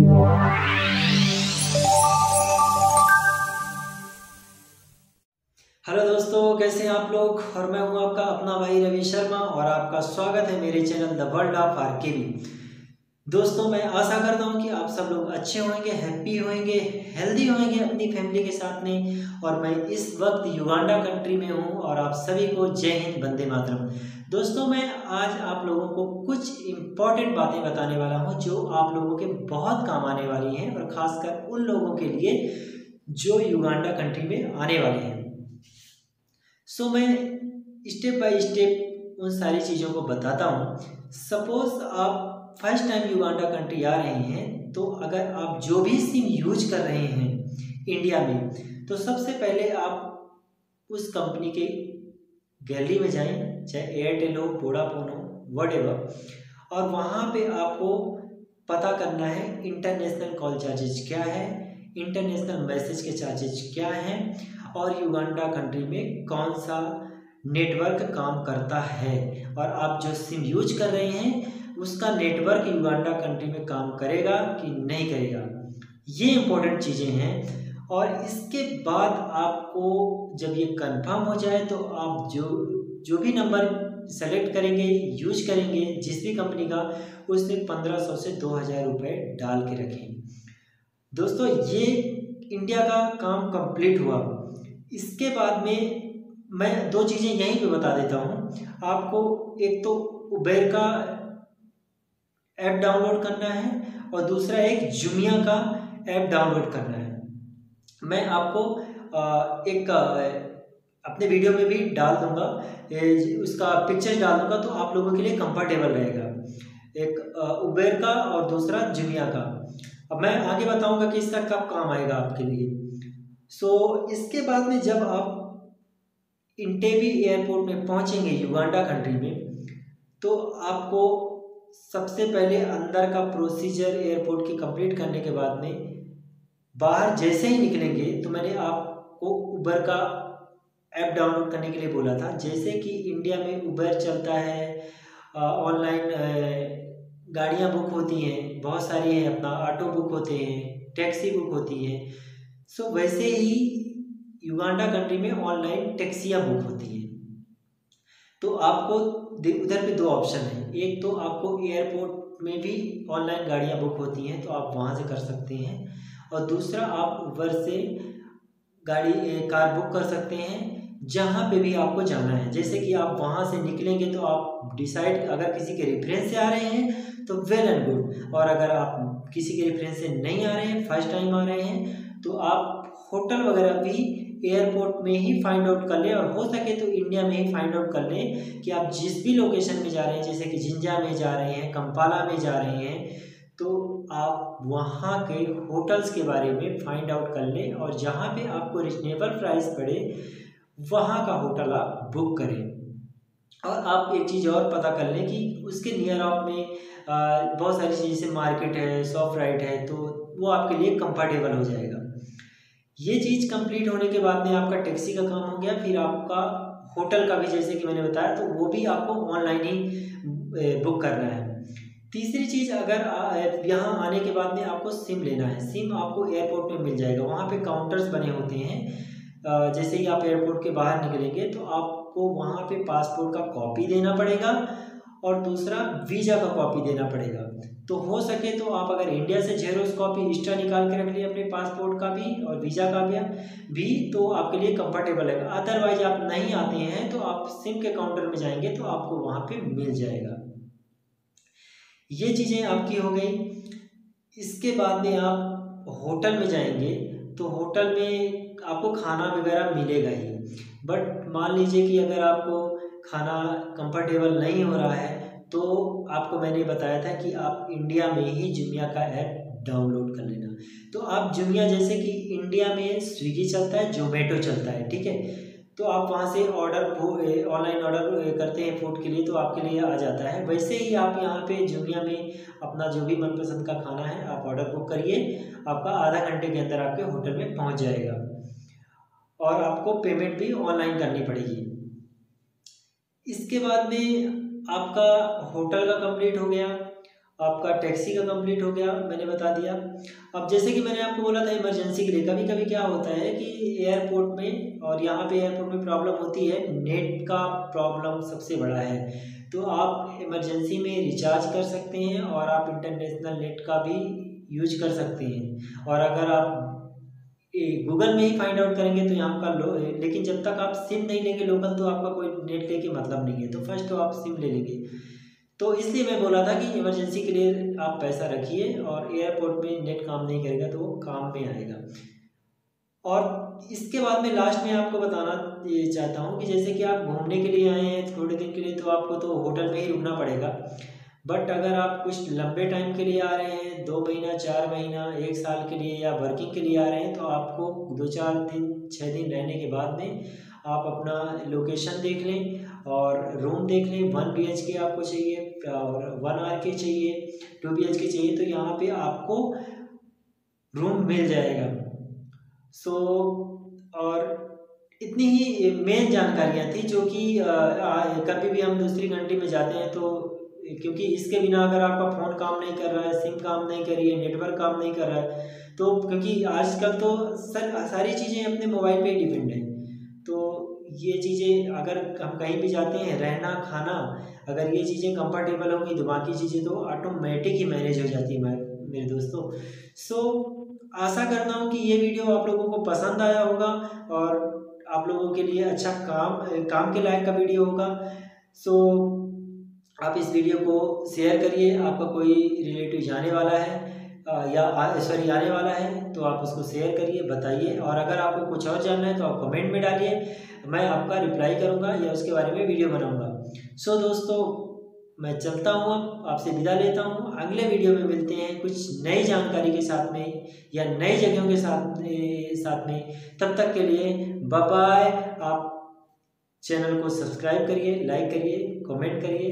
Hello दोस्तों, कैसे हैं आप लोग। और मैं हूं आपका अपना भाई रवि शर्मा और आपका स्वागत है मेरे channel the world of RKB. दोस्तों, मैं आशा करता हूं कि आप सब लोग अच्छे होंगे, हैप्पी होंगे, हेल्दी होंगे अपनी फैमिली के साथ में। और मैं इस वक्त युगांडा कंट्री में हूं और आप सभी को जय हिंद, वंदे मातरम। दोस्तों, मैं आज आप लोगों को कुछ इम्पॉर्टेंट बातें बताने वाला हूं जो आप लोगों के बहुत काम आने वाली हैं, और ख़ासकर उन लोगों के लिए जो युगांडा कंट्री में आने वाले हैं। सो मैं स्टेप बाय स्टेप उन सारी चीज़ों को बताता हूँ। सपोज आप फर्स्ट टाइम युगांडा कंट्री आ रहे हैं, तो अगर आप जो भी सिम यूज कर रहे हैं इंडिया में, तो सबसे पहले आप उस कंपनी के गैलरी में जाएं, चाहे एयरटेल हो, वोडाफोन हो, व्हाटएवर, और वहाँ पे आपको पता करना है इंटरनेशनल कॉल चार्जेज क्या है, इंटरनेशनल मैसेज के चार्जेज क्या हैं, और युगांडा कंट्री में कौन सा नेटवर्क काम करता है, और आप जो सिम यूज कर रहे हैं उसका नेटवर्क युगांडा कंट्री में काम करेगा कि नहीं करेगा। ये इम्पोर्टेंट चीज़ें हैं। और इसके बाद आपको जब ये कंफर्म हो जाए तो आप जो भी नंबर सेलेक्ट करेंगे, यूज करेंगे जिस भी कंपनी का, उसमें 1500 से 2000 रुपये डाल के रखें। दोस्तों, ये इंडिया का काम कंप्लीट हुआ। इसके बाद में मैं दो चीज़ें यहीं पे बता देता हूँ आपको। एक तो उबेर का ऐप डाउनलोड करना है और दूसरा एक जुमिया का ऐप डाउनलोड करना है। मैं आपको एक अपने वीडियो में भी डाल दूंगा, उसका पिक्चर डाल दूंगा, तो आप लोगों के लिए कंफर्टेबल रहेगा। एक उबेर का और दूसरा जुमिया का। अब मैं आगे बताऊंगा कि इसका कब काम आएगा आपके लिए। सो इसके बाद में जब आप इंटेबी एयरपोर्ट में पहुंचेंगे युगांडा कंट्री में, तो आपको सबसे पहले अंदर का प्रोसीजर एयरपोर्ट की कंप्लीट करने के बाद में बाहर जैसे ही निकलेंगे, तो मैंने आपको उबर का ऐप डाउनलोड करने के लिए बोला था। जैसे कि इंडिया में उबर चलता है, ऑनलाइन गाड़ियाँ बुक होती हैं, बहुत सारी हैं, अपना ऑटो बुक होते हैं, टैक्सी बुक होती है। सो वैसे ही युगांडा कंट्री में ऑनलाइन टैक्सियाँ बुक होती हैं। तो आपको उधर पे दो ऑप्शन हैं। एक तो आपको एयरपोर्ट में भी ऑनलाइन गाड़ियाँ बुक होती हैं, तो आप वहाँ से कर सकते हैं, और दूसरा आप उबर से कार बुक कर सकते हैं जहाँ पे भी आपको जाना है। जैसे कि आप वहाँ से निकलेंगे तो आप डिसाइड, अगर किसी के रेफरेंस से आ रहे हैं तो वेल एंड गुड, और अगर आप किसी के रेफरेंस से नहीं आ रहे हैं, फर्स्ट टाइम आ रहे हैं, तो आप होटल वगैरह भी एयरपोर्ट में ही फाइंड आउट कर लें, और हो सके तो इंडिया में ही फाइंड आउट कर लें कि आप जिस भी लोकेशन में जा रहे हैं, जैसे कि जिंजा में जा रहे हैं, कंपाला में जा रहे हैं, तो आप वहाँ के होटल्स के बारे में फाइंड आउट कर लें, और जहाँ पे आपको रिजनेबल प्राइस पड़े वहाँ का होटल आप बुक करें। और आप एक चीज़ और पता कर लें कि उसके नियर ऑफ में बहुत सारी चीज़, जैसे मार्केट है, शॉप राइट है, तो वो आपके लिए कंफर्टेबल हो जाएगा। ये चीज़ कंप्लीट होने के बाद में आपका टैक्सी का काम हो गया। फिर आपका होटल का भी, जैसे कि मैंने बताया, तो वो भी आपको ऑनलाइन ही बुक करना है। तीसरी चीज़, अगर यहाँ आने के बाद में आपको सिम लेना है, सिम आपको एयरपोर्ट में मिल जाएगा। वहाँ पे काउंटर्स बने होते हैं। जैसे ही आप एयरपोर्ट के बाहर निकलेंगे तो आपको वहाँ पे पासपोर्ट का कॉपी देना पड़ेगा, और दूसरा वीज़ा का कॉपी देना पड़ेगा। तो हो सके तो आप अगर इंडिया से जेरोक्स कॉपी एक्स्ट्रा निकाल के रख लिए अपने पासपोर्ट का भी और वीज़ा का भी, तो आपके लिए कंफर्टेबल है। अदरवाइज आप नहीं आते हैं तो आप सिम के काउंटर में जाएंगे तो आपको वहाँ पे मिल जाएगा। ये चीज़ें आपकी हो गई। इसके बाद में आप होटल में जाएंगे, तो होटल में आपको खाना वगैरह मिलेगा ही। बट मान लीजिए कि अगर आपको खाना कंफर्टेबल नहीं हो रहा है, तो आपको मैंने बताया था कि आप इंडिया में ही जुमिया का ऐप डाउनलोड कर लेना। तो आप जुमिया, जैसे कि इंडिया में स्विगी चलता है, जोमेटो चलता है, ठीक है, तो आप वहाँ से ऑनलाइन ऑर्डर करते हैं फूड के लिए, तो आपके लिए आ जाता है। वैसे ही आप यहाँ पे जुमिया में अपना जो भी मनपसंद का खाना है आप ऑर्डर बुक करिए, आपका आधा घंटे के अंदर आपके होटल में पहुँच जाएगा, और आपको पेमेंट भी ऑनलाइन करनी पड़ेगी। इसके बाद में आपका होटल का कंप्लीट हो गया। आपका टैक्सी का कंप्लीट हो गया, मैंने बता दिया। अब जैसे कि मैंने आपको बोला था इमरजेंसी के लिए, कभी कभी क्या होता है कि एयरपोर्ट में, और यहाँ पे एयरपोर्ट में प्रॉब्लम होती है, नेट का प्रॉब्लम सबसे बड़ा है। तो आप इमरजेंसी में रिचार्ज कर सकते हैं और आप इंटरनेशनल नेट का भी यूज कर सकते हैं। और अगर आप गूगल में ही फाइंड आउट करेंगे तो यहाँ का लेकिन जब तक आप सिम नहीं लेंगे लोकल, तो आपका कोई नेट लेके मतलब नहीं है। तो फर्स्ट तो आप सिम ले लेंगे। तो इसलिए मैं बोला था कि इमरजेंसी के लिए आप पैसा रखिए, और एयरपोर्ट में नेट काम नहीं करेगा तो वो काम में आएगा। और इसके बाद में लास्ट में आपको बताना ये चाहता हूँ कि जैसे कि आप घूमने के लिए आए हैं थोड़े दिन के लिए, तो आपको तो होटल में ही रुकना पड़ेगा। बट अगर आप कुछ लंबे टाइम के लिए आ रहे हैं, 2 महीना, 4 महीना, 1 साल के लिए, या वर्किंग के लिए आ रहे हैं, तो आपको 2-4 दिन, 6 दिन रहने के बाद में आप अपना लोकेशन देख लें और रूम देख लें। 1 BHK आपको चाहिए और 1 RK चाहिए, 2 BHK चाहिए, तो यहाँ पे आपको रूम मिल जाएगा। सो और इतनी ही मेन जानकारियाँ थी जो कि कभी भी हम दूसरी कंट्री में जाते हैं तो, क्योंकि इसके बिना अगर आपका फ़ोन काम नहीं कर रहा है, सिम काम नहीं कर रही है, नेटवर्क काम नहीं कर रहा है, तो क्योंकि आजकल तो सारी चीज़ें अपने मोबाइल पे ही डिपेंड है। तो ये चीज़ें अगर हम कहीं भी जाते हैं, रहना खाना, अगर ये चीज़ें कंफर्टेबल होंगी तो बाकी चीज़ें तो ऑटोमेटिक ही मैनेज हो जाती है मेरे दोस्तों। सो आशा करता हूँ कि ये वीडियो आप लोगों को पसंद आया होगा और आप लोगों के लिए अच्छा काम के लायक का वीडियो होगा। सो आप इस वीडियो को शेयर करिए। आपका कोई रिलेटिव जाने वाला है आने वाला है तो आप उसको शेयर करिए, बताइए। और अगर आपको कुछ और जानना है तो आप कमेंट में डालिए, मैं आपका रिप्लाई करूँगा या उसके बारे में वीडियो बनाऊँगा। सो दोस्तों, मैं चलता हूँ, अब आपसे विदा लेता हूँ। अगले वीडियो में मिलते हैं कुछ नई जानकारी के साथ में या नई जगहों के साथ में। तब तक के लिए बाय बाय। आप चैनल को सब्सक्राइब करिए, लाइक करिए, कमेंट करिए।